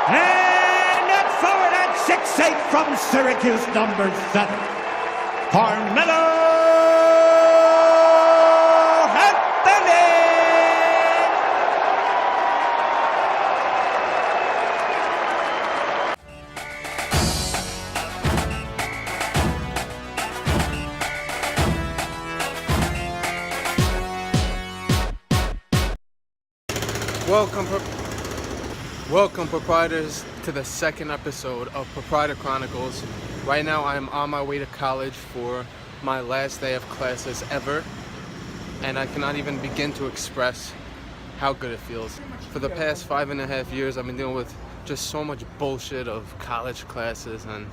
And at forward at 6'8" from Syracuse, number 7, Carmelo Anthony. Welcome, proprietors, to the second episode of Proprietor Chronicles. Right now, I am on my way to college for my last day of classes ever, and I cannot even begin to express how good it feels. For the past 5.5 years, I've been dealing with just so much bullshit of college classes, and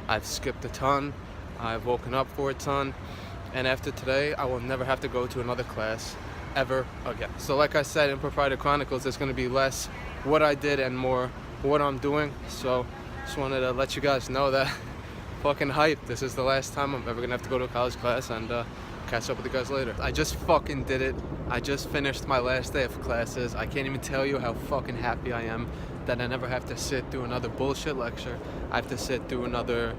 I've skipped a ton, I've woken up for a ton, and after today, I will never have to go to another class ever again. So like I said in Proprietor Chronicles, there's going to be less what I did and more what I'm doing. So just wanted to let you guys know that fucking hype. This is the last time I'm ever going to have to go to a college class, and catch up with you guys later. I just fucking did it. I just finished my last day of classes. I can't even tell you how fucking happy I am that I never have to sit through another bullshit lecture. I have to sit through another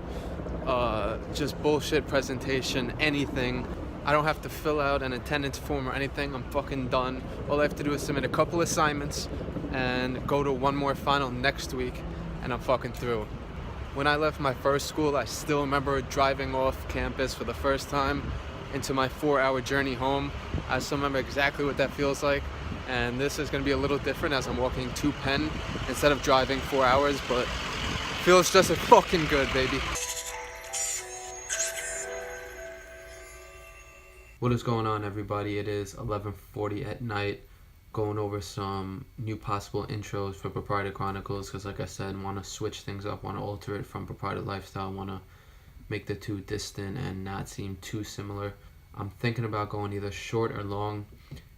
just bullshit presentation, anything. I don't have to fill out an attendance form or anything. I'm fucking done. All I have to do is submit a couple assignments and go to one more final next week, and I'm fucking through. When I left my first school, I still remember driving off campus for the first time into my 4-hour journey home. I still remember exactly what that feels like, and this is going to be a little different as I'm walking to Penn instead of driving 4 hours, but feels just as fucking good, baby. What is going on, everybody? It is 11:40 at night, going over some new possible intros for Proprietor Chronicles, because like I said, want to switch things up, want to alter it from Proprietor Lifestyle, want to make the two distant and not seem too similar. I'm thinking about going either short or long.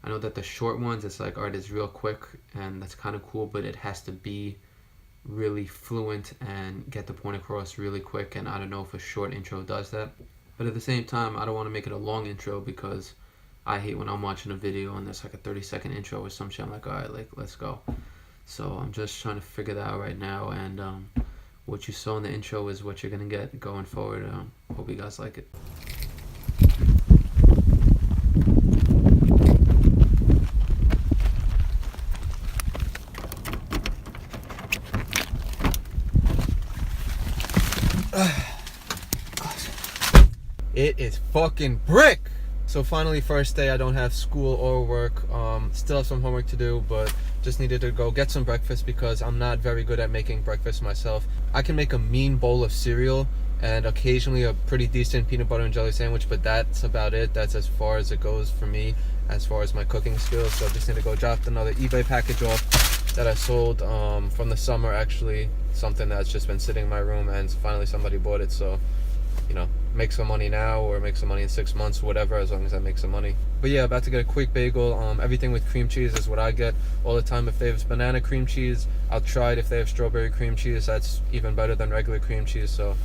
I know that the short ones, it's like, alright, it's real quick, and that's kind of cool, but it has to be really fluent and get the point across really quick, and I don't know if a short intro does that. But at the same time, I don't want to make it a long intro, because I hate when I'm watching a video and there's like a 30-second intro or some shit. I'm like, alright, like, let's go. So I'm just trying to figure that out right now, and what you saw in the intro is what you're going to get going forward. Hope you guys like it. It is fucking brick! So finally, first day, I don't have school or work. Still have some homework to do, but just needed to go get some breakfast because I'm not very good at making breakfast myself. I can make a mean bowl of cereal and occasionally a pretty decent peanut butter and jelly sandwich, but that's about it. That's as far as it goes for me as far as my cooking skills. So I just need to go drop another eBay package off that I sold from the summer, actually. Something that's just been sitting in my room, and finally somebody bought it. So, you know, make some money now or make some money in 6 months, whatever, as long as I make some money. But yeah, about to get a quick bagel. Everything with cream cheese is what I get all the time. If they have banana cream cheese, I'll try it. If they have strawberry cream cheese, that's even better than regular cream cheese. So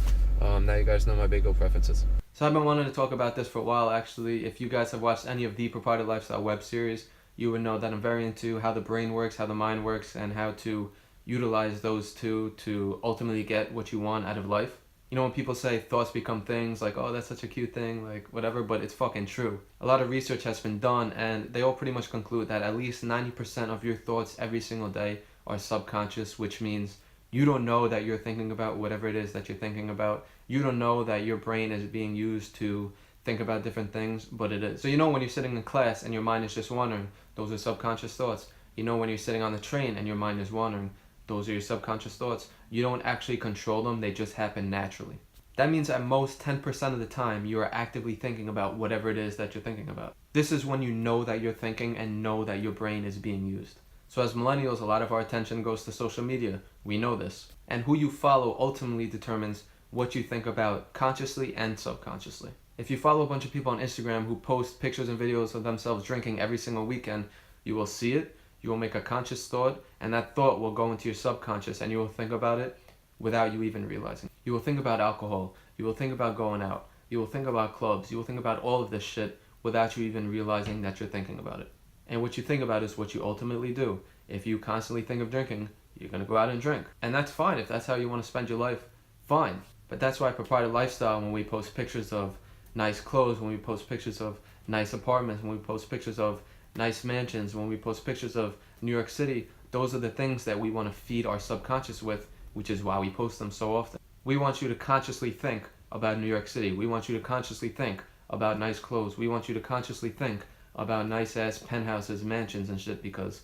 now you guys know my bagel preferences. So I've been wanting to talk about this for a while, actually. If you guys have watched any of the Proprietor Lifestyle web series, you would know that I'm very into how the brain works, how the mind works, and how to utilize those two to ultimately get what you want out of life. You know, when people say thoughts become things, like, oh, that's such a cute thing, like, whatever, but it's fucking true. A lot of research has been done, and they all pretty much conclude that at least 90% of your thoughts every single day are subconscious, which means you don't know that you're thinking about whatever it is that you're thinking about. You don't know that your brain is being used to think about different things, but it is. So you know when you're sitting in class and your mind is just wandering, those are subconscious thoughts. You know when you're sitting on the train and your mind is wandering, those are your subconscious thoughts. You don't actually control them, they just happen naturally. That means at most 10% of the time you are actively thinking about whatever it is that you're thinking about. This is when you know that you're thinking and know that your brain is being used. So as millennials, a lot of our attention goes to social media. We know this. And who you follow ultimately determines what you think about consciously and subconsciously. If you follow a bunch of people on Instagram who post pictures and videos of themselves drinking every single weekend, you will see it, you will make a conscious thought, and that thought will go into your subconscious, and you will think about it without you even realizing. You will think about alcohol, you will think about going out, you will think about clubs, you will think about all of this shit without you even realizing that you're thinking about it. And what you think about is what you ultimately do. If you constantly think of drinking, You're gonna go out and drink. And that's fine. If that's how you want to spend your life, fine. But that's why Proprietor Lifestyle, when we post pictures of nice clothes, when we post pictures of nice apartments, when we post pictures of nice mansions, when we post pictures of New York City, those are the things that we want to feed our subconscious with, which is why we post them so often. We want you to consciously think about New York City. We want you to consciously think about nice clothes. We want you to consciously think about nice ass penthouses, mansions and shit, because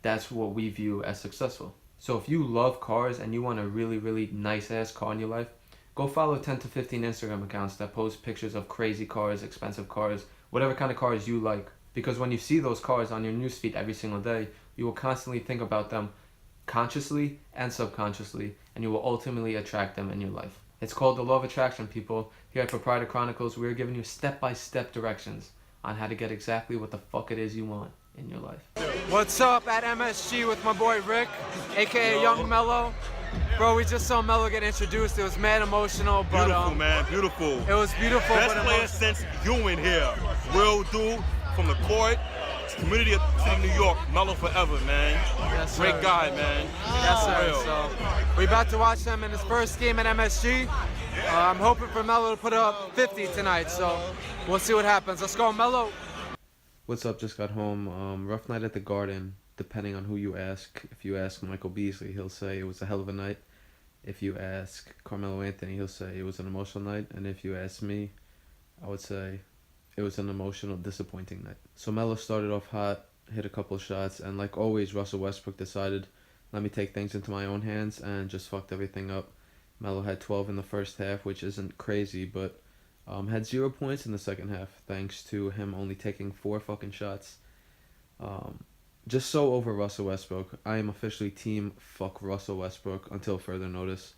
that's what we view as successful. So if you love cars and you want a really, really nice ass car in your life, go follow 10 to 15 Instagram accounts that post pictures of crazy cars, expensive cars, whatever kind of cars you like. Because when you see those cars on your newsfeed every single day, you will constantly think about them consciously and subconsciously, and you will ultimately attract them in your life. It's called the law of attraction, people. Here at Proprietor Chronicles, we're giving you step-by-step directions on how to get exactly what the fuck it is you want in your life. What's up at MSG with my boy Rick, aka Young Mello. Bro, we just saw Mello get introduced. It was mad emotional, but beautiful, man, beautiful. It was beautiful. Best player since Ewing here. Real dude from the court, community of New York. Mello forever, man. Yes, sir. Great guy, man. Yes, sir. Real. So we about to watch him in his first game at MSG. I'm hoping for Mello to put up 50 tonight. So we'll see what happens. Let's go, Mello. What's up? Just got home. Rough night at the Garden, depending on who you ask. If you ask Michael Beasley, he'll say it was a hell of a night. If you ask Carmelo Anthony, he'll say it was an emotional night. And if you ask me, I would say it was an emotional, disappointing night. So Melo started off hot, hit a couple shots, and like always, Russell Westbrook decided, let me take things into my own hands, and just fucked everything up. Melo had 12 in the first half, which isn't crazy, but had 0 points in the second half, thanks to him only taking 4 fucking shots. Just so over Russell Westbrook. I am officially team fuck Russell Westbrook until further notice.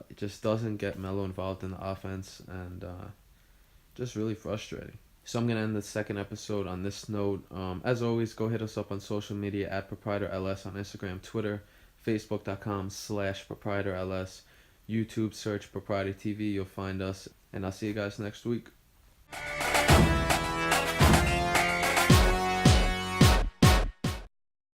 It just doesn't get Melo involved in the offense, and just really frustrating. So I'm going to end the second episode on this note. As always, go hit us up on social media at ProprietorLS on Instagram, Twitter, Facebook.com/ProprietorLS, YouTube, search Proprietor TV, you'll find us, and I'll see you guys next week.